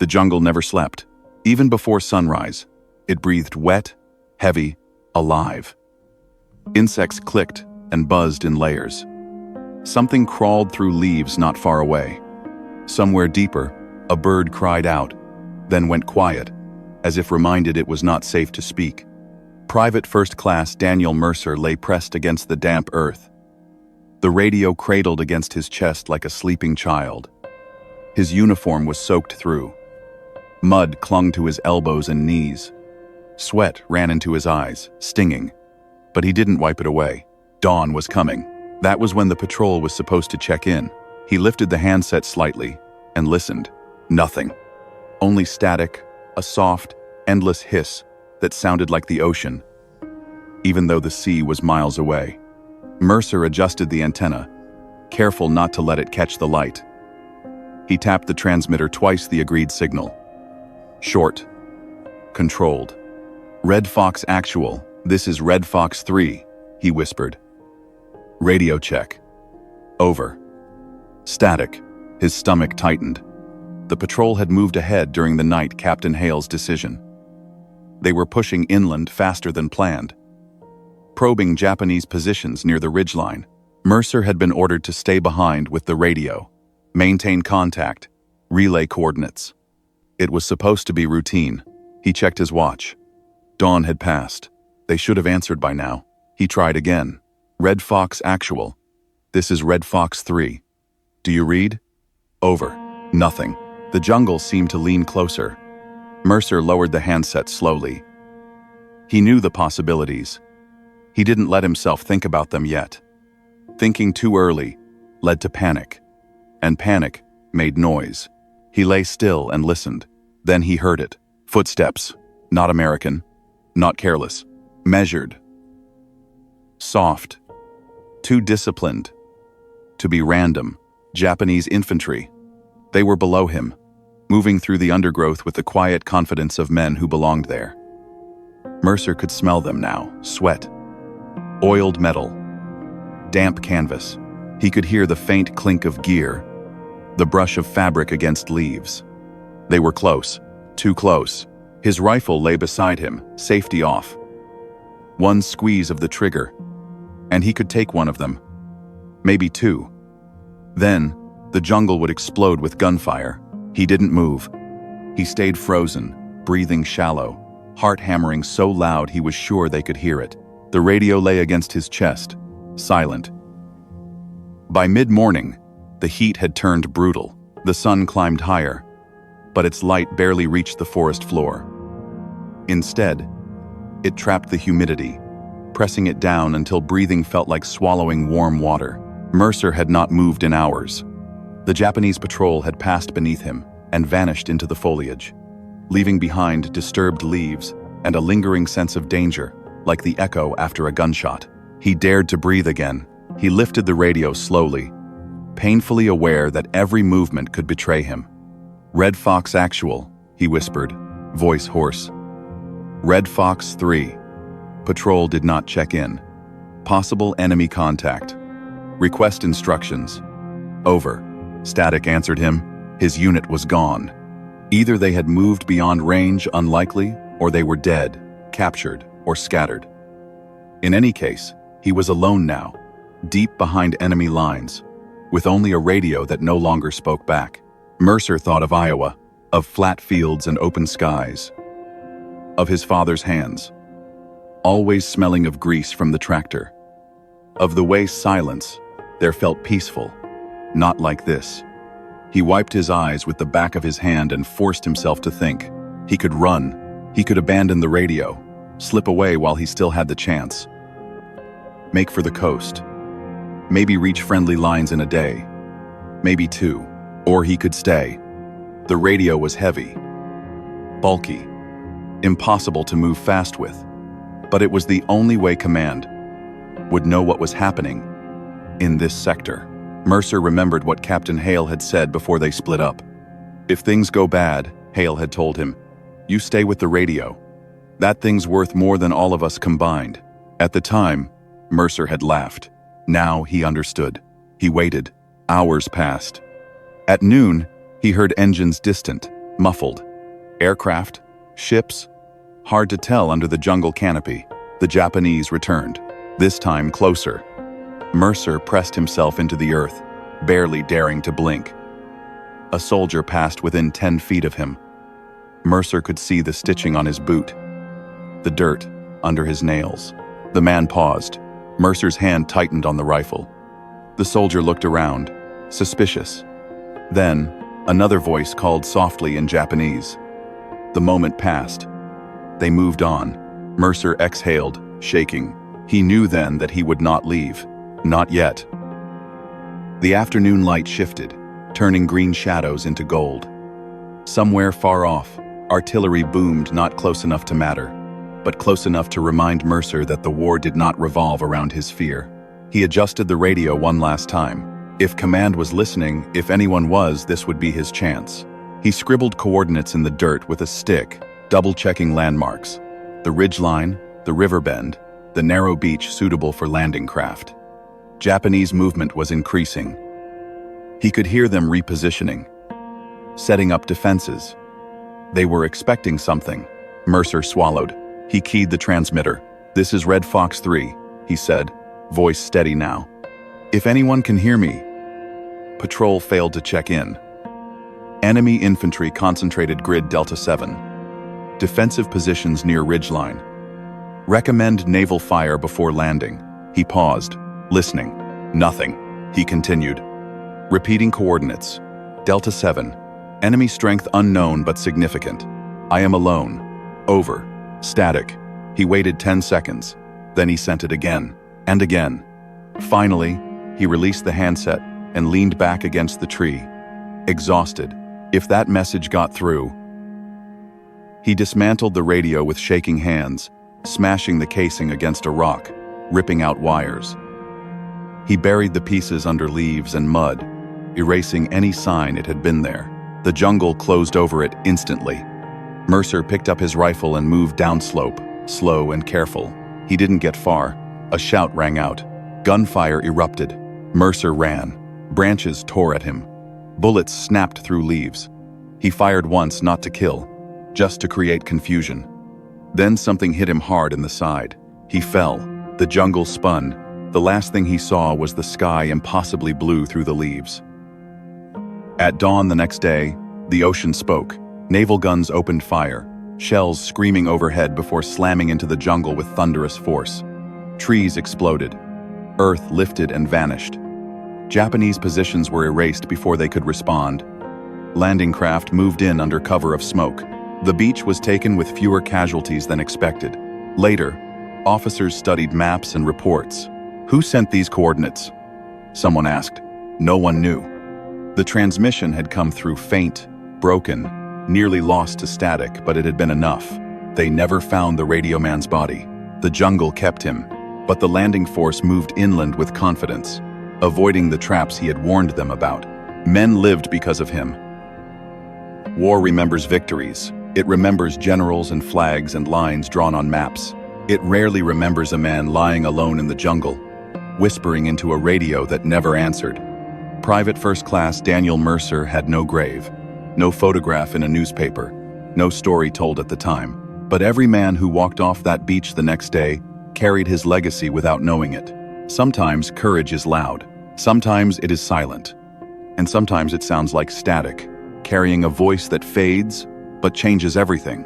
The jungle never slept. Even before sunrise, it breathed wet, heavy, alive. Insects clicked and buzzed in layers. Something crawled through leaves not far away. Somewhere deeper, a bird cried out, then went quiet, as if reminded it was not safe to speak. Private First Class Daniel Mercer lay pressed against the damp earth. The radio cradled against his chest like a sleeping child. His uniform was soaked through. Mud clung to his elbows and knees. Sweat ran into his eyes, stinging. But he didn't wipe it away. Dawn was coming. That was when the patrol was supposed to check in. He lifted the handset slightly and listened. Nothing. Only static, a soft, endless hiss that sounded like the ocean, even though the sea was miles away. Mercer adjusted the antenna, careful not to let it catch the light. He tapped the transmitter twice the agreed signal. Short. Controlled. Red Fox Actual, this is Red Fox 3, he whispered. Radio check. Over. Static. His stomach tightened. The patrol had moved ahead during the night Captain Hale's decision. They were pushing inland faster than planned, probing Japanese positions near the ridgeline. Mercer had been ordered to stay behind with the radio, maintain contact, relay coordinates. It was supposed to be routine. He checked his watch. Dawn had passed. They should have answered by now. He tried again. Red Fox Actual. This is Red Fox 3. Do you read? Over. Nothing. The jungle seemed to lean closer. Mercer lowered the handset slowly. He knew the possibilities. He didn't let himself think about them yet. Thinking too early led to panic, and panic made noise. He lay still and listened. Then he heard it. Footsteps. Not American. Not careless. Measured. Soft. Too disciplined to be random. Japanese infantry. They were below him, moving through the undergrowth with the quiet confidence of men who belonged there. Mercer could smell them now. Sweat. Oiled metal. Damp canvas. He could hear the faint clink of gear, the brush of fabric against leaves. They were close. Too close. His rifle lay beside him, safety off. One squeeze of the trigger, and he could take one of them. Maybe two. Then, the jungle would explode with gunfire. He didn't move. He stayed frozen, breathing shallow, heart hammering so loud he was sure they could hear it. The radio lay against his chest, silent. By mid-morning, the heat had turned brutal. The sun climbed higher, but its light barely reached the forest floor. Instead, it trapped the humidity, pressing it down until breathing felt like swallowing warm water. Mercer had not moved in hours. The Japanese patrol had passed beneath him and vanished into the foliage, leaving behind disturbed leaves and a lingering sense of danger, like the echo after a gunshot. He dared to breathe again. He lifted the radio slowly, painfully aware that every movement could betray him. Red Fox Actual, he whispered, voice hoarse. Red Fox 3. Patrol did not check in. Possible enemy contact. Request instructions. Over. Static answered him. His unit was gone. Either they had moved beyond range, unlikely, or they were dead, captured, or scattered. In any case, he was alone now, deep behind enemy lines, with only a radio that no longer spoke back. Mercer thought of Iowa, of flat fields and open skies, of his father's hands, always smelling of grease from the tractor, of the way silence there felt peaceful, not like this. He wiped his eyes with the back of his hand and forced himself to think. He could run. He could abandon the radio, slip away while he still had the chance. Make for the coast. Maybe reach friendly lines in a day. Maybe two. Or he could stay. The radio was heavy, bulky, impossible to move fast with. But it was the only way command would know what was happening in this sector. Mercer remembered what Captain Hale had said before they split up. If things go bad, Hale had told him, you stay with the radio. That thing's worth more than all of us combined. At the time, Mercer had laughed. Now he understood. He waited. Hours passed. At noon, he heard engines distant, muffled. Aircraft? Ships? Hard to tell under the jungle canopy. The Japanese returned, this time closer. Mercer pressed himself into the earth, barely daring to blink. A soldier passed within 10 feet of him. Mercer could see the stitching on his boot, the dirt under his nails. The man paused. Mercer's hand tightened on the rifle. The soldier looked around, suspicious. Then, another voice called softly in Japanese. The moment passed. They moved on. Mercer exhaled, shaking. He knew then that he would not leave. Not yet. The afternoon light shifted, turning green shadows into gold. Somewhere far off, artillery boomed, not close enough to matter, but close enough to remind Mercer that the war did not revolve around his fear. He adjusted the radio one last time. If command was listening, if anyone was, this would be his chance. He scribbled coordinates in the dirt with a stick, double-checking landmarks. The ridgeline, the river bend, the narrow beach suitable for landing craft. Japanese movement was increasing. He could hear them repositioning, setting up defenses. They were expecting something. Mercer swallowed. He keyed the transmitter. "This is Red Fox 3, he said, voice steady now. "If anyone can hear me." Patrol failed to check in. Enemy infantry concentrated grid Delta 7. Defensive positions near ridgeline. Recommend naval fire before landing. He paused, listening. Nothing. He continued. Repeating coordinates. Delta 7. Enemy strength unknown but significant. I am alone. Over. Static. He waited 10 seconds. Then he sent it again, and again. Finally, he released the handset and leaned back against the tree, exhausted. If that message got through. He dismantled the radio with shaking hands, smashing the casing against a rock, ripping out wires. He buried the pieces under leaves and mud, erasing any sign it had been there. The jungle closed over it instantly. Mercer picked up his rifle and moved downslope, slow and careful. He didn't get far. A shout rang out. Gunfire erupted. Mercer ran. Branches tore at him. Bullets snapped through leaves. He fired once, not to kill, just to create confusion. Then something hit him hard in the side. He fell. The jungle spun. The last thing he saw was the sky impossibly blue through the leaves. At dawn the next day, the ocean spoke. Naval guns opened fire, shells screaming overhead before slamming into the jungle with thunderous force. Trees exploded. Earth lifted and vanished. Japanese positions were erased before they could respond. Landing craft moved in under cover of smoke. The beach was taken with fewer casualties than expected. Later, officers studied maps and reports. Who sent these coordinates? Someone asked. No one knew. The transmission had come through faint, broken, nearly lost to static, but it had been enough. They never found the radioman's body. The jungle kept him, but the landing force moved inland with confidence, avoiding the traps he had warned them about. Men lived because of him. War remembers victories. It remembers generals and flags and lines drawn on maps. It rarely remembers a man lying alone in the jungle, whispering into a radio that never answered. Private First Class Daniel Mercer had no grave, no photograph in a newspaper, no story told at the time. But every man who walked off that beach the next day carried his legacy without knowing it. Sometimes courage is loud, sometimes it is silent, and sometimes it sounds like static, carrying a voice that fades but changes everything.